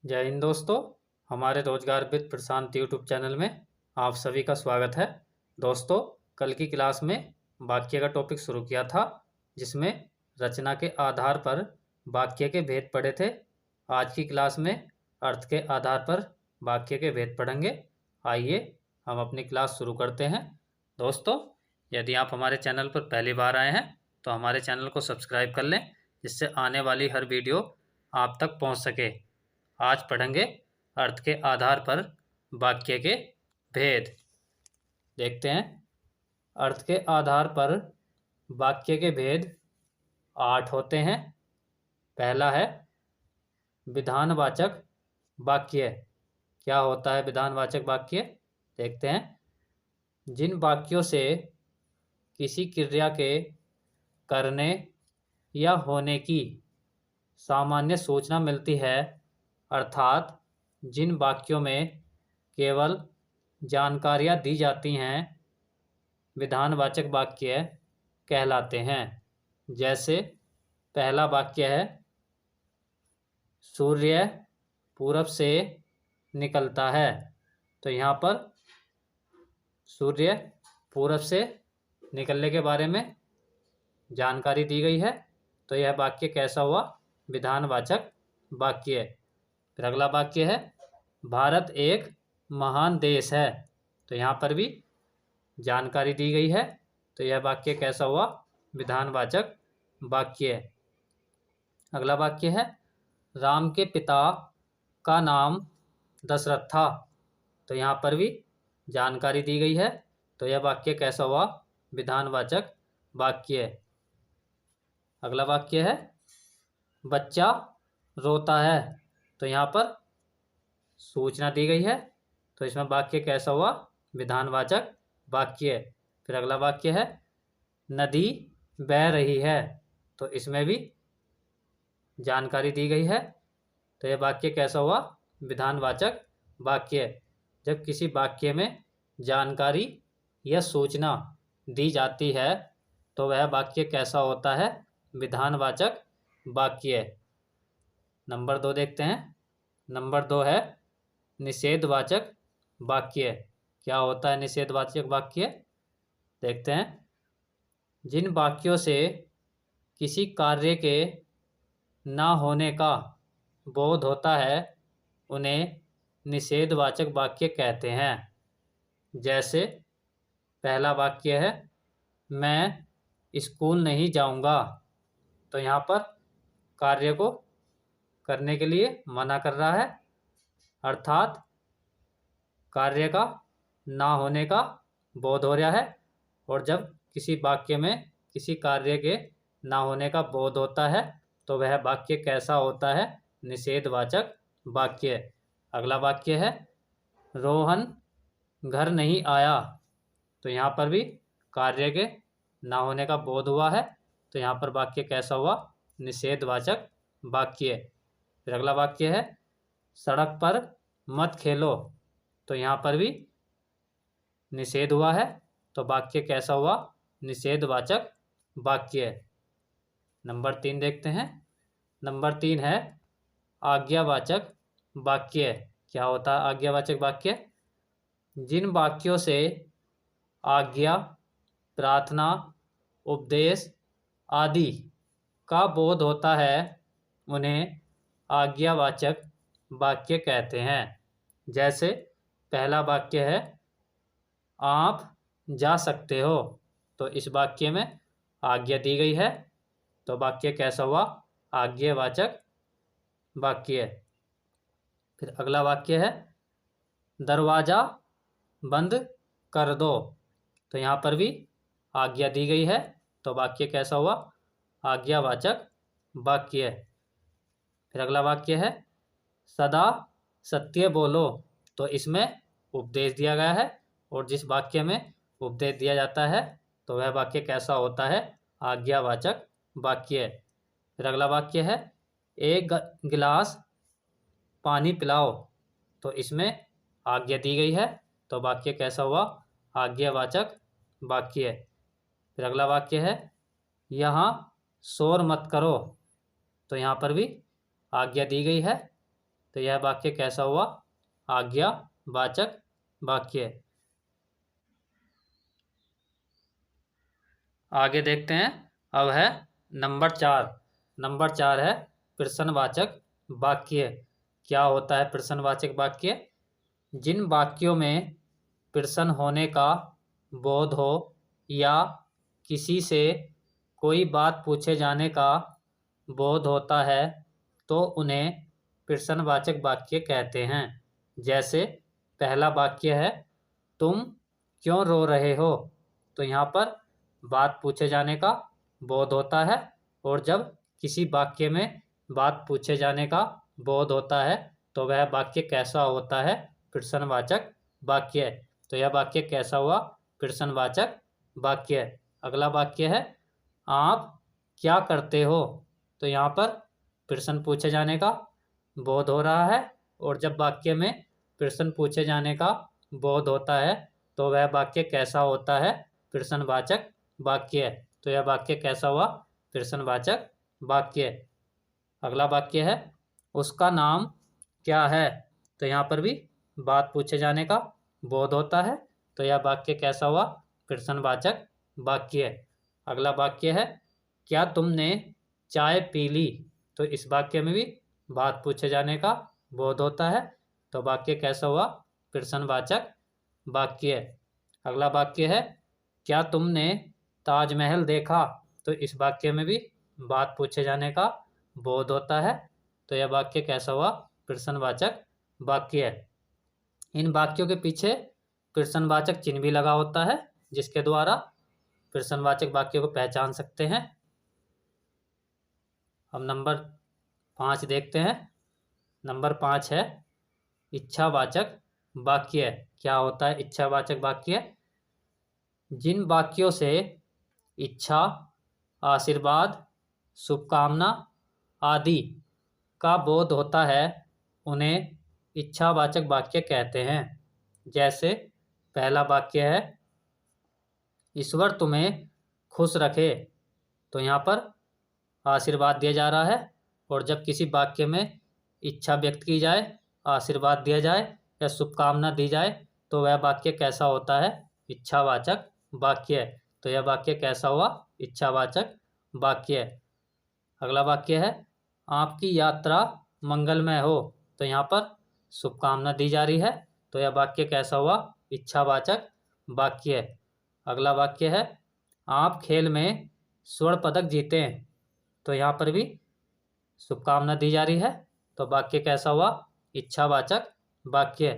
जय हिंद दोस्तों। हमारे रोजगार विद प्रशांत यूट्यूब चैनल में आप सभी का स्वागत है। दोस्तों, कल की क्लास में वाक्य का टॉपिक शुरू किया था, जिसमें रचना के आधार पर वाक्य के भेद पढ़े थे। आज की क्लास में अर्थ के आधार पर वाक्य के भेद पढ़ेंगे। आइए हम अपनी क्लास शुरू करते हैं। दोस्तों, यदि आप हमारे चैनल पर पहली बार आए हैं तो हमारे चैनल को सब्सक्राइब कर लें, जिससे आने वाली हर वीडियो आप तक पहुंच सके। आज पढ़ेंगे अर्थ के आधार पर वाक्य के भेद। देखते हैं। अर्थ के आधार पर वाक्य के भेद 8 होते हैं। पहला है विधानवाचक वाक्य। क्या होता है विधानवाचक वाक्य? देखते हैं। जिन वाक्यों से किसी क्रिया के करने या होने की सामान्य सूचना मिलती है, अर्थात जिन वाक्यों में केवल जानकारियाँ दी जाती हैं, विधानवाचक वाक्य कहलाते हैं। जैसे पहला वाक्य है, सूर्य पूरब से निकलता है। तो यहाँ पर सूर्य पूरब से निकलने के बारे में जानकारी दी गई है, तो यह वाक्य कैसा हुआ? विधानवाचक वाक्य। फिर अगला वाक्य है, भारत एक महान देश है। तो यहाँ पर भी जानकारी दी गई है, तो यह वाक्य कैसा हुआ? विधानवाचक वाक्य। अगला वाक्य है, राम के पिता का नाम दशरथ था। तो यहाँ पर भी जानकारी दी गई है, तो यह वाक्य कैसा हुआ? विधानवाचक वाक्य। अगला वाक्य है, बच्चा रोता है। तो यहाँ पर सूचना दी गई है, तो इसमें वाक्य कैसा हुआ? विधानवाचक वाक्य। फिर अगला वाक्य है, नदी बह रही है। तो इसमें भी जानकारी दी गई है, तो यह वाक्य कैसा हुआ? विधानवाचक वाक्य। जब किसी वाक्य में जानकारी या सूचना दी जाती है, तो वह वाक्य कैसा होता है? विधानवाचक वाक्य। नंबर 2 देखते हैं। नंबर 2 है निषेधवाचक वाक्य। क्या होता है निषेधवाचक वाक्य? देखते हैं। जिन वाक्यों से किसी कार्य के ना होने का बोध होता है, उन्हें निषेधवाचक वाक्य कहते हैं। जैसे पहला वाक्य है, मैं स्कूल नहीं जाऊंगा। तो यहाँ पर कार्य को करने के लिए मना कर रहा है, अर्थात कार्य का ना होने का बोध हो रहा है। और जब किसी वाक्य में किसी कार्य के ना होने का बोध होता है, तो वह वाक्य कैसा होता है? निषेधवाचक वाक्य। अगला वाक्य है, रोहन घर नहीं आया। तो यहाँ पर भी कार्य के ना होने का बोध हुआ है, तो यहाँ पर वाक्य कैसा हुआ? निषेधवाचक वाक्य। फिर अगला वाक्य है, सड़क पर मत खेलो। तो यहाँ पर भी निषेध हुआ है, तो वाक्य कैसा हुआ? निषेधवाचक वाक्य। नंबर 3 देखते हैं। नंबर 3 है आज्ञावाचक वाक्य। क्या होता है आज्ञावाचक वाक्य? जिन वाक्यों से आज्ञा, प्रार्थना, उपदेश आदि का बोध होता है, उन्हें आज्ञावाचक वाक्य कहते हैं। जैसे पहला वाक्य है, आप जा सकते हो। तो इस वाक्य में आज्ञा दी गई है, तो वाक्य कैसा हुआ? आज्ञावाचक वाक्य। फिर अगला वाक्य है, दरवाजा बंद कर दो। तो यहाँ पर भी आज्ञा दी गई है, तो वाक्य कैसा हुआ? आज्ञावाचक वाक्य। फिर अगला वाक्य है, सदा सत्य बोलो। तो इसमें उपदेश दिया गया है, और जिस वाक्य में उपदेश दिया जाता है, तो वह वाक्य कैसा होता है? आज्ञावाचक वाक्य। फिर अगला वाक्य है, एक गिलास पानी पिलाओ। तो इसमें आज्ञा दी गई है, तो वाक्य कैसा हुआ? आज्ञावाचक वाक्य। फिर अगला वाक्य है, यहाँ शोर मत करो। तो यहाँ पर भी आज्ञा दी गई है, तो यह वाक्य कैसा हुआ? आज्ञावाचक वाक्य। आगे देखते हैं। अब है नंबर 4। नंबर 4 है प्रश्नवाचक वाक्य। क्या होता है प्रश्नवाचक वाक्य? जिन वाक्यों में प्रश्न होने का बोध हो या किसी से कोई बात पूछे जाने का बोध होता है तो उन्हें प्रश्नवाचक वाक्य कहते हैं। जैसे पहला वाक्य है, तुम क्यों रो रहे हो? तो यहाँ पर बात पूछे जाने का बोध होता है, और जब किसी वाक्य में बात पूछे जाने का बोध होता है तो वह वाक्य कैसा होता है? प्रश्नवाचक वाक्य। तो यह वाक्य कैसा हुआ? प्रश्नवाचक वाक्य। अगला वाक्य है, आप क्या करते हो? तो यहाँ पर प्रश्न पूछे जाने का बोध हो रहा है, और जब वाक्य में प्रश्न पूछे जाने का बोध होता है तो वह वाक्य कैसा होता है? प्रश्नवाचक वाक्य। तो यह वाक्य कैसा हुआ? प्रश्नवाचक वाक्य। अगला वाक्य है, उसका नाम क्या है? तो यहाँ पर भी बात पूछे जाने का बोध होता है, तो यह वाक्य कैसा हुआ? प्रश्नवाचक वाक्य। अगला वाक्य है, क्या तुमने चाय पी ली? तो इस वाक्य में भी बात पूछे जाने का बोध होता है, तो वाक्य कैसा हुआ? प्रश्नवाचक वाक्य। अगला वाक्य है, क्या तुमने ताजमहल देखा? तो इस वाक्य में भी बात पूछे जाने का बोध होता है, तो यह वाक्य कैसा हुआ? प्रश्नवाचक वाक्य। इन वाक्यों के पीछे प्रश्नवाचक चिन्ह भी लगा होता है, जिसके द्वारा प्रश्नवाचक वाक्य को पहचान सकते हैं। अब नंबर 5 देखते हैं। नंबर 5 है इच्छावाचक वाक्य। क्या होता है इच्छावाचक वाक्य? जिन वाक्यों से इच्छा, आशीर्वाद, शुभकामना आदि का बोध होता है उन्हें इच्छावाचक वाक्य कहते हैं। जैसे पहला वाक्य है, ईश्वर तुम्हें खुश रखे। तो यहाँ पर आशीर्वाद दिया जा रहा है, और जब किसी वाक्य में इच्छा व्यक्त की जाए, आशीर्वाद दिया जाए या शुभकामना दी जाए तो वह वाक्य कैसा होता है? इच्छावाचक वाक्य। तो यह वाक्य कैसा हुआ? इच्छावाचक वाक्य। अगला वाक्य है, आपकी यात्रा मंगलमय हो। तो यहाँ पर शुभकामना दी जा रही है, तो यह वाक्य कैसा हुआ? इच्छावाचक वाक्य। अगला वाक्य है, आप खेल में स्वर्ण पदक जीतें। तो यहाँ पर भी शुभकामना दी जा रही है, तो वाक्य कैसा हुआ? इच्छावाचक वाक्य।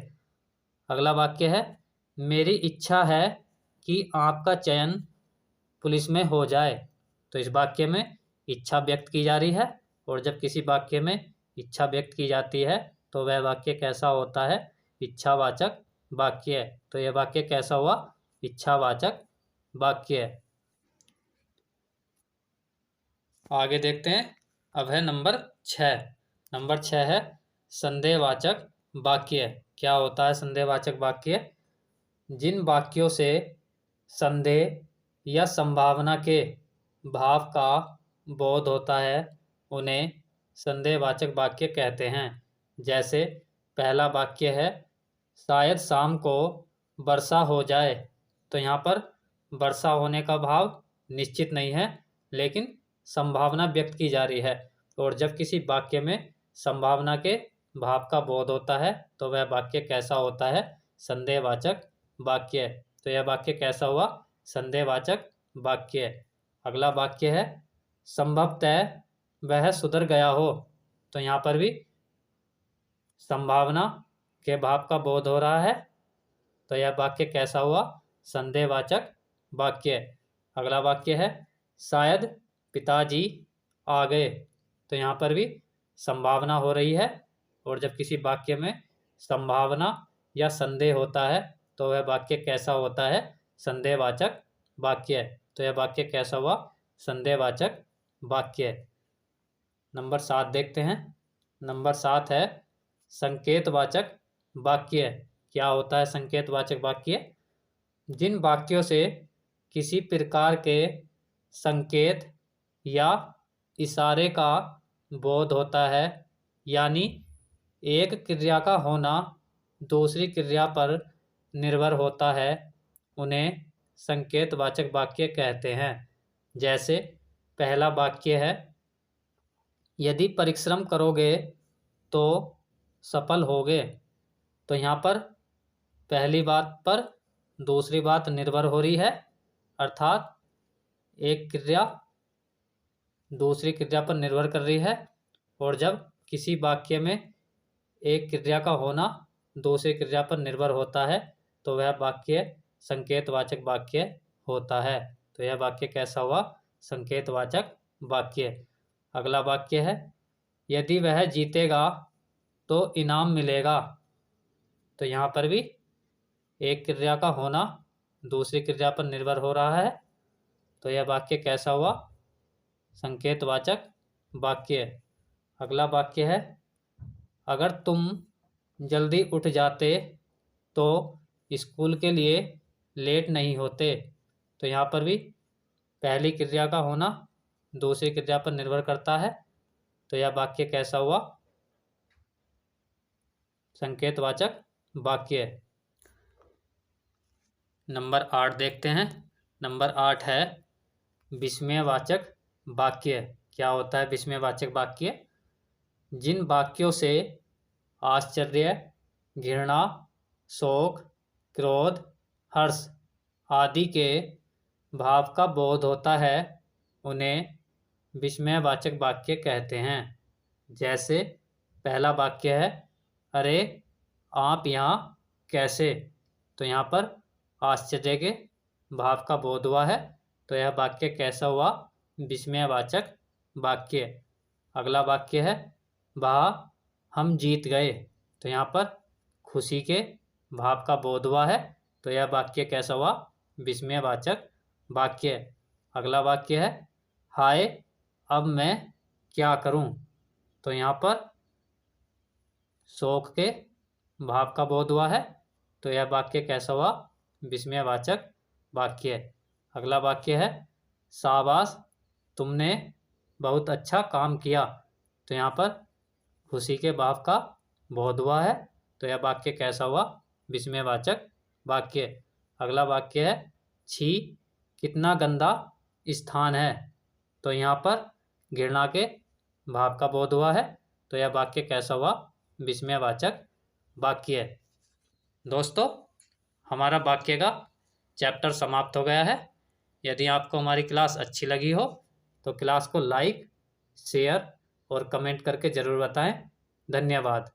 अगला वाक्य है, मेरी इच्छा है कि आपका चयन पुलिस में हो जाए। तो इस वाक्य में इच्छा व्यक्त की जा रही है, और जब किसी वाक्य में इच्छा व्यक्त की जाती है तो वह वाक्य कैसा होता है? इच्छावाचक वाक्य। तो यह वाक्य कैसा हुआ? इच्छावाचक वाक्य। आगे देखते हैं। अब है नंबर 6। नंबर 6 है संदेहवाचक वाक्य। क्या होता है संदेहवाचक वाक्य? जिन वाक्यों से संदेह या संभावना के भाव का बोध होता है उन्हें संदेहवाचक वाक्य कहते हैं। जैसे पहला वाक्य है, शायद शाम को वर्षा हो जाए। तो यहाँ पर वर्षा होने का भाव निश्चित नहीं है, लेकिन संभावना व्यक्त की जा रही है, और जब किसी वाक्य में संभावना के भाव का बोध होता है तो वह वाक्य कैसा होता है? संदेहवाचक वाक्य। तो यह वाक्य कैसा हुआ? संदेहवाचक वाक्य। अगला वाक्य है, संभवतः वह सुधर गया हो। तो यहाँ पर भी संभावना के भाव का बोध हो रहा है, तो यह वाक्य कैसा हुआ? संदेहवाचक वाक्य। अगला वाक्य है, शायद पिताजी आ गए। तो यहाँ पर भी संभावना हो रही है, और जब किसी वाक्य में संभावना या संदेह होता है तो वह वाक्य कैसा होता है? संदेहवाचक वाक्य। तो यह वाक्य कैसा हुआ? संदेहवाचक वाक्य। नंबर 7 देखते हैं। नंबर 7 है संकेतवाचक वाक्य। क्या होता है संकेतवाचक वाक्य? जिन वाक्यों से किसी प्रकार के संकेत या इशारे का बोध होता है, यानी एक क्रिया का होना दूसरी क्रिया पर निर्भर होता है उन्हें संकेतवाचक वाक्य कहते हैं। जैसे पहला वाक्य है, यदि परिश्रम करोगे तो सफल होगे। तो यहाँ पर पहली बात पर दूसरी बात निर्भर हो रही है, अर्थात एक क्रिया दूसरी क्रिया पर निर्भर कर रही है। और जब किसी वाक्य में एक क्रिया का होना दूसरी क्रिया पर निर्भर होता है तो वह वाक्य संकेतवाचक वाक्य होता है। तो यह वाक्य कैसा हुआ? संकेतवाचक वाक्य। अगला वाक्य है, यदि वह जीतेगा तो इनाम मिलेगा। तो यहाँ पर भी एक क्रिया का होना दूसरी क्रिया पर निर्भर हो रहा है। तो यह वाक्य कैसा हुआ? संकेतवाचक वाक्य। अगला वाक्य है, अगर तुम जल्दी उठ जाते तो स्कूल के लिए लेट नहीं होते। तो यहाँ पर भी पहली क्रिया का होना दूसरी क्रिया पर निर्भर करता है। तो यह वाक्य कैसा हुआ? संकेतवाचक वाक्य। नंबर 8 देखते हैं। नंबर 8 है विस्मयवाचक वाक्य। क्या होता है विस्मयवाचक वाक्य? जिन वाक्यों से आश्चर्य, घृणा, शोक, क्रोध, हर्ष आदि के भाव का बोध होता है उन्हें विस्मयवाचक वाक्य कहते हैं। जैसे पहला वाक्य है, अरे आप यहाँ कैसे। तो यहाँ पर आश्चर्य के भाव का बोध हुआ है। तो यह वाक्य कैसा हुआ? विस्मयवाचक वाक्य। अगला वाक्य है, वाह हम जीत गए। तो यहाँ पर खुशी के भाव का बोध हुआ है। तो यह वाक्य कैसा हुआ? विस्मयवाचक वाक्य। अगला वाक्य है, हाय अब मैं क्या करूं। तो यहाँ पर शोक के भाव का बोध हुआ है। तो यह वाक्य कैसा हुआ? विस्मयवाचक वाक्य। अगला वाक्य है, शाबाश तुमने बहुत अच्छा काम किया। तो यहाँ पर खुशी के भाव का बोध हुआ है। तो यह वाक्य कैसा हुआ? विस्मयवाचक वाक्य। अगला वाक्य है, छी कितना गंदा स्थान है। तो यहाँ पर घृणा के भाव का बोध हुआ है। तो यह वाक्य कैसा हुआ? विस्मयवाचक वाक्य। दोस्तों, हमारा वाक्य का चैप्टर समाप्त हो गया है। यदि आपको हमारी क्लास अच्छी लगी हो तो क्लास को लाइक, शेयर और कमेंट करके ज़रूर बताएं। धन्यवाद।